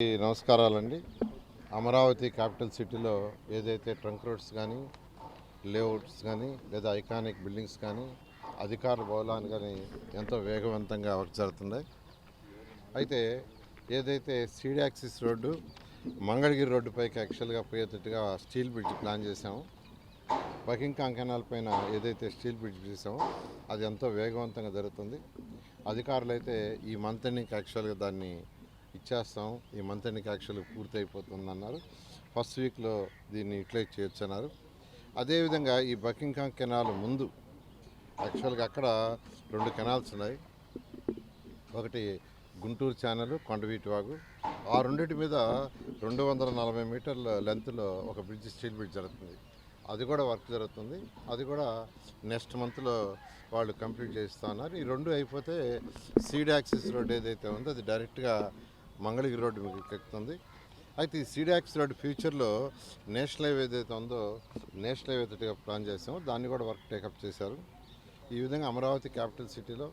నమస్కారాలండి. అమరావతి క్యాపిటల్ సిటీలో ఏదైతే ట్రంక్ రోడ్స్ కానీ లేఅవుట్స్ కానీ లేదా ఐకానిక్ బిల్డింగ్స్ కానీ అధికారుల బౌలాన్ని కానీ ఎంతో వేగవంతంగా వర్క్ జరుగుతున్నాయి. అయితే ఏదైతే సీడ్ యాక్సిస్ రోడ్డు మంగళగిరి రోడ్డుపైకి యాక్చువల్గా పోయేటట్టుగా స్టీల్ బ్రిడ్జ్ ప్లాన్ చేసాము. బకింగ్హామ్ కెనాల్ పైన ఏదైతే స్టీల్ బ్రిడ్జ్ చేసామో అది ఎంతో వేగవంతంగా జరుగుతుంది. అధికారులు అయితే ఈ మంత్ ఎండింగ్కి యాక్చువల్గా దాన్ని ఇచ్చేస్తాం, ఈ మంత్ ఎండింగ్కి యాక్చువల్గా పూర్తి అయిపోతుంది అన్నారు. ఫస్ట్ వీక్లో దీన్ని యూటిలైజ్ చేయొచ్చు అన్నారు. అదేవిధంగా ఈ బకింగ్హామ్ కెనాల్ ముందు యాక్చువల్గా అక్కడ 2 కెనాల్స్ ఉన్నాయి. ఒకటి గుంటూరు ఛానల్, కొండవీటి వాగు. ఆ రెండింటి మీద 240 మీటర్ల లెంత్లో ఒక బ్రిడ్జ్, స్టీల్ బ్రిడ్జ్ జరుగుతుంది. అది కూడా వర్క్ జరుగుతుంది. అది కూడా నెక్స్ట్ మంత్లో వాళ్ళు కంప్లీట్ చేస్తూ ఉన్నారు. ఈ 2 అయిపోతే సీడ్ యాక్సిస్ రోడ్ ఏదైతే ఉందో అది డైరెక్ట్గా మంగళగిరి రోడ్డు మీకు ఎక్కుతుంది. అయితే ఈ సీడ్ యాక్సిస్ రోడ్ ఫ్యూచర్లో నేషనల్ హైవే ఏదైతే ఉందో నేషనల్ హైవే తోటిగా ప్లాన్ చేసామో దాన్ని కూడా వర్క్ టేకప్ చేశారు. ఈ విధంగా అమరావతి క్యాపిటల్ సిటీలో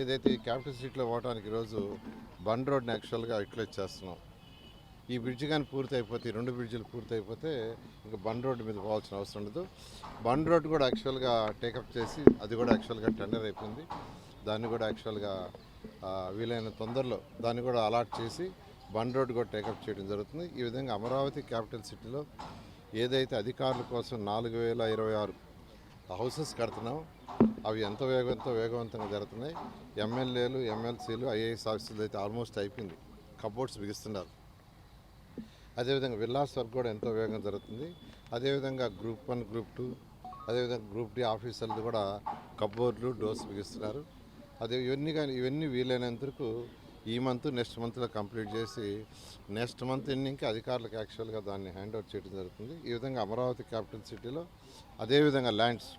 ఏదైతే ఈ క్యాపిటల్ సిటీలో పోవడానికి ఈరోజు బండ్ రోడ్ని యాక్చువల్గా యూటిలైజ్ చేస్తున్నాం. ఈ బ్రిడ్జ్ కానీ పూర్తి అయిపోతే, ఈ 2 బ్రిడ్జిలు పూర్తి అయిపోతే ఇంకా బండ్ రోడ్డు మీద పోవాల్సిన అవసరం ఉండదు. బండ్ రోడ్డు కూడా యాక్చువల్గా టేకప్ చేసి అది కూడా యాక్చువల్గా టెండర్ అయిపోయింది. దాన్ని కూడా యాక్చువల్గా వీలైన తొందరలో దాన్ని కూడా అలాట్ చేసి బండ్ రోడ్డు కూడా టేకప్ చేయడం జరుగుతుంది. ఈ విధంగా అమరావతి క్యాపిటల్ సిటీలో ఏదైతే అధికారుల కోసం 4026 హౌసెస్ కడుతున్నాం అవి ఎంతో వేగవంతంగా జరుగుతున్నాయి. ఎమ్మెల్యేలు, ఎమ్మెల్సీలు, ఐఏఎస్ ఆఫీసర్లు అయితే ఆల్మోస్ట్ అయిపోయింది, కబోర్డ్స్ బిగిస్తున్నారు. అదేవిధంగా విల్లాస్ వర్క్ కూడా ఎంతో వేగంగా జరుగుతుంది. అదేవిధంగా గ్రూప్ 1, గ్రూప్ 2, అదేవిధంగా గ్రూప్ డి ఆఫీసర్లు కూడా కబోర్డ్లు, డోర్స్ బిగిస్తున్నారు. ఇవన్నీ వీలైనంతకు ఈ మంత్, నెక్స్ట్ మంత్లో కంప్లీట్ చేసి నెక్స్ట్ మంత్ ఎండింగ్కి అధికారులకు యాక్చువల్గా దాన్ని హ్యాండ్ ఓవర్ చేయడం జరుగుతుంది. ఈ విధంగా అమరావతి క్యాపిటల్ సిటీలో అదేవిధంగా ల్యాండ్స్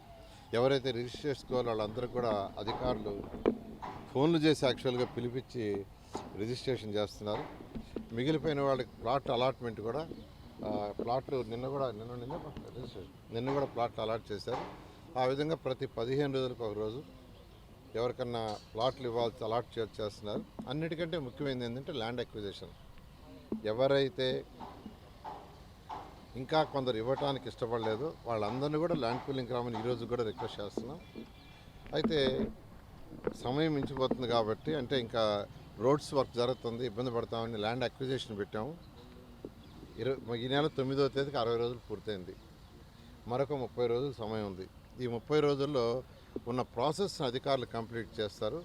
ఎవరైతే రిజిస్టర్ చేసుకోవాలో వాళ్ళందరూ కూడా అధికారులు ఫోన్లు చేసి యాక్చువల్గా పిలిపించి రిజిస్ట్రేషన్ చేస్తున్నారు. మిగిలిపోయిన వాళ్ళకి ప్లాట్ అలాట్మెంట్ కూడా ప్లాట్లు నిన్న కూడా ప్లాట్లు అలాట్ చేశారు. ఆ విధంగా ప్రతి 15 రోజులకు ఒక రోజు ఎవరికన్నా ప్లాట్లు ఇవ్వాల్సి అలాట్ చేస్తున్నారు. అన్నిటికంటే ముఖ్యమైనది ఏంటంటే ల్యాండ్ అక్విజిషన్. ఎవరైతే ఇంకా కొందరు ఇవ్వటానికి ఇష్టపడలేదు వాళ్ళందరినీ కూడా ల్యాండ్ పూలింగ్ రామని ఈరోజు కూడా రిక్వెస్ట్ చేస్తున్నాం. అయితే సమయం మించిపోతుంది కాబట్టి, అంటే ఇంకా రోడ్స్ వర్క్ జరుగుతుంది, ఇబ్బంది పడతామని ల్యాండ్ అక్విజిషన్ పెట్టాము. ఈ నెల 9వ తేదీకి 60 రోజులు పూర్తయింది. మరొక 30 రోజులు సమయం ఉంది. ఈ 30 రోజుల్లో ఉన్న ప్రాసెస్ని అధికారులు కంప్లీట్ చేస్తారు.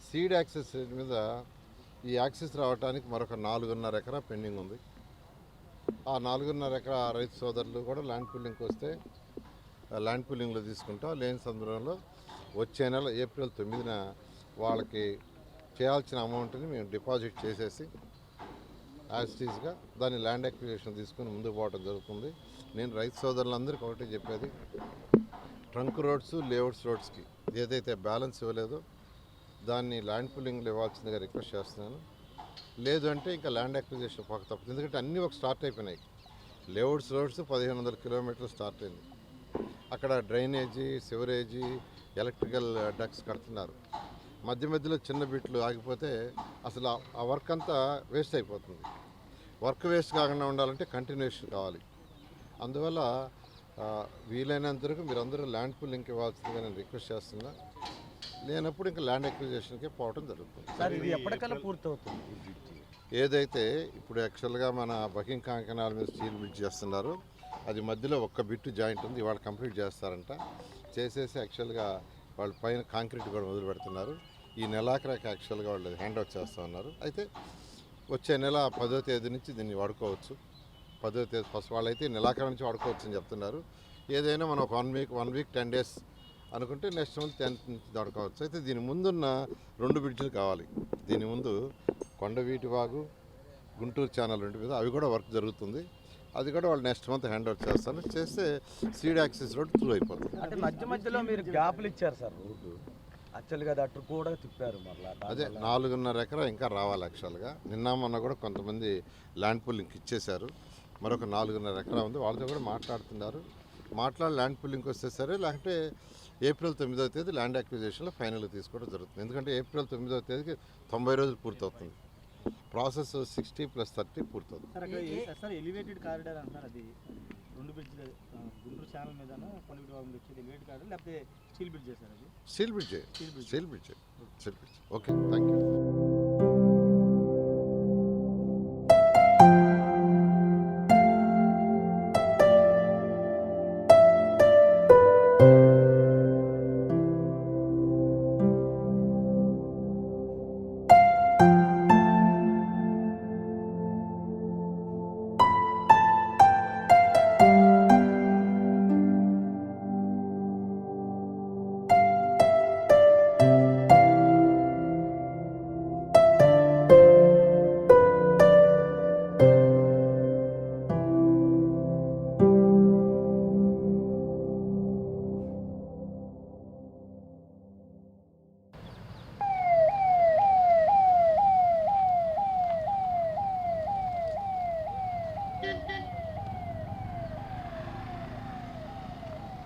సీడ్ యాక్సెస్ మీద ఈ యాక్సెస్ రావడానికి మరొక 4.5 ఎకరా పెండింగ్ ఉంది. ఆ 4.5 ఎకరా రైతు సోదరులు కూడా ల్యాండ్ పూలింగ్కి వస్తే ల్యాండ్ పూలింగ్లో తీసుకుంటాం. లేని సందర్భంలో వచ్చే నెల ఏప్రిల్ 9న వాళ్ళకి చేయాల్సిన అమౌంట్ని మేము డిపాజిట్ చేసేసి యాజిటీస్గా దాన్ని ల్యాండ్ అక్విజిషన్ తీసుకుని ముందుకు పోవడం జరుగుతుంది. నేను రైతు సోదరులందరికీ ఒకటే చెప్పేది, ట్రంక్ రోడ్స్, లేఅవుట్స్ రోడ్స్కి ఏదైతే బ్యాలెన్స్ ఇవ్వలేదో దాన్ని ల్యాండ్ పూలింగ్లో ఇవ్వాల్సిందిగా రిక్వెస్ట్ చేస్తున్నాను. లేదు అంటే ఇంకా ల్యాండ్ అక్విజిషన్ పక్క తప్పదు. ఎందుకంటే అన్నీ ఒక స్టార్ట్ అయిపోయినాయి. లేఅవుట్స్ రోడ్స్ 1500 కిలోమీటర్లు స్టార్ట్ అయింది. అక్కడ డ్రైనేజీ, సివరేజీ, ఎలక్ట్రికల్ డక్స్ కడుతున్నారు. మధ్యలో చిన్న బిట్లు ఆగిపోతే అసలు ఆ వర్క్ అంతా వేస్ట్ అయిపోతుంది. వర్క్ వేస్ట్ కాకుండా ఉండాలంటే కంటిన్యూషన్ కావాలి. అందువల్ల వీలైనంత వరకు మీరందరూ ల్యాండ్ పూలింగ్కి ఇవ్వాల్సిందిగా నేను రిక్వెస్ట్ చేస్తున్నా. లేనప్పుడు ఇంకా ల్యాండ్ అక్విజిషన్కి పోవడం జరుగుతుంది. ఇది ఎప్పటికల్లా పూర్తవుతుంది? ఏదైతే ఇప్పుడు యాక్చువల్గా మన బకింగ్హామ్ కెనాల్ మీద స్టీల్ బ్రిడ్జ్ చేస్తున్నారు, అది మధ్యలో ఒక్క బిట్టు జాయింట్ ఉంది, ఇవాళ కంప్లీట్ చేస్తారంట. చేసేసి యాక్చువల్గా వాళ్ళు పైన కాంక్రీట్ కూడా మొదలు పెడుతున్నారు. ఈ నెలాఖరికి యాక్చువల్గా వాళ్ళు హ్యాండ్ ఓవర్ చేస్తూ ఉన్నారు. అయితే వచ్చే నెల 10వ తేదీ నుంచి దీన్ని వాడుకోవచ్చు. 10వ తేదీ ఫస్ట్ వాళ్ళైతే నెలాఖరు నుంచి వాడుకోవచ్చు అని చెప్తున్నారు. ఏదైనా మనం 1 వీక్ 10 డేస్ అనుకుంటే నెక్స్ట్ మంత్ 10th నుంచి వాడుకోవచ్చు. అయితే దీని ముందున్న 2 బ్రిడ్జిలు కావాలి. దీని ముందు కొండవీటి వాగు, గుంటూరు ఛానల్ 2 మీద అవి కూడా వర్క్ జరుగుతుంది. అది కూడా వాళ్ళు నెక్స్ట్ మంత్ హ్యాండ్ ఓవర్ చేస్తారు. చేస్తే సీడ్ యాక్సెస్ రోడ్ త్రూ అయిపోతుంది. అంటే మధ్యలో మీరు గ్యాప్లు ఇచ్చారు సార్, రోడ్డు యాక్చువల్గా అటు కూడా తిప్పారు. మళ్ళీ అదే 4.5 ఎకరా ఇంకా రావాలి. యాక్చువల్గా నిన్న మొన్న కూడా కొంతమంది ల్యాండ్ పూలింగ్కి ఇచ్చేశారు. మరొక 4.5 ఎకరా ఉంది, వాళ్ళతో కూడా మాట్లాడుతున్నారు. ల్యాండ్ పూలింగ్కి వస్తే సరే, లేకపోతే ఏప్రిల్ 9వ తేదీ ల్యాండ్ అక్విజిషన్లో ఫైనల్ తీసుకోవడం జరుగుతుంది. ఎందుకంటే ఏప్రిల్ 9వ తేదీకి 90 రోజులు పూర్తవుతుంది. ప్రాసెస్ 60+30 పూర్తవుతుంది. సార్ అక్కడ సార్ ఎలివేటెడ్ కారిడార్ అంటున్నారు, అది రెండు బ్రిడ్జ్ గుంటూరు ఛానల్ మీద కొనవీటి వాగు మీద వచ్చేది ఎలివేటెడ్ కారిడార్ లేకపోతే స్టీల్ బ్రిడ్జ్ చేశారు అది? Steel bridge steel bridge. Steel bridge okay thank you.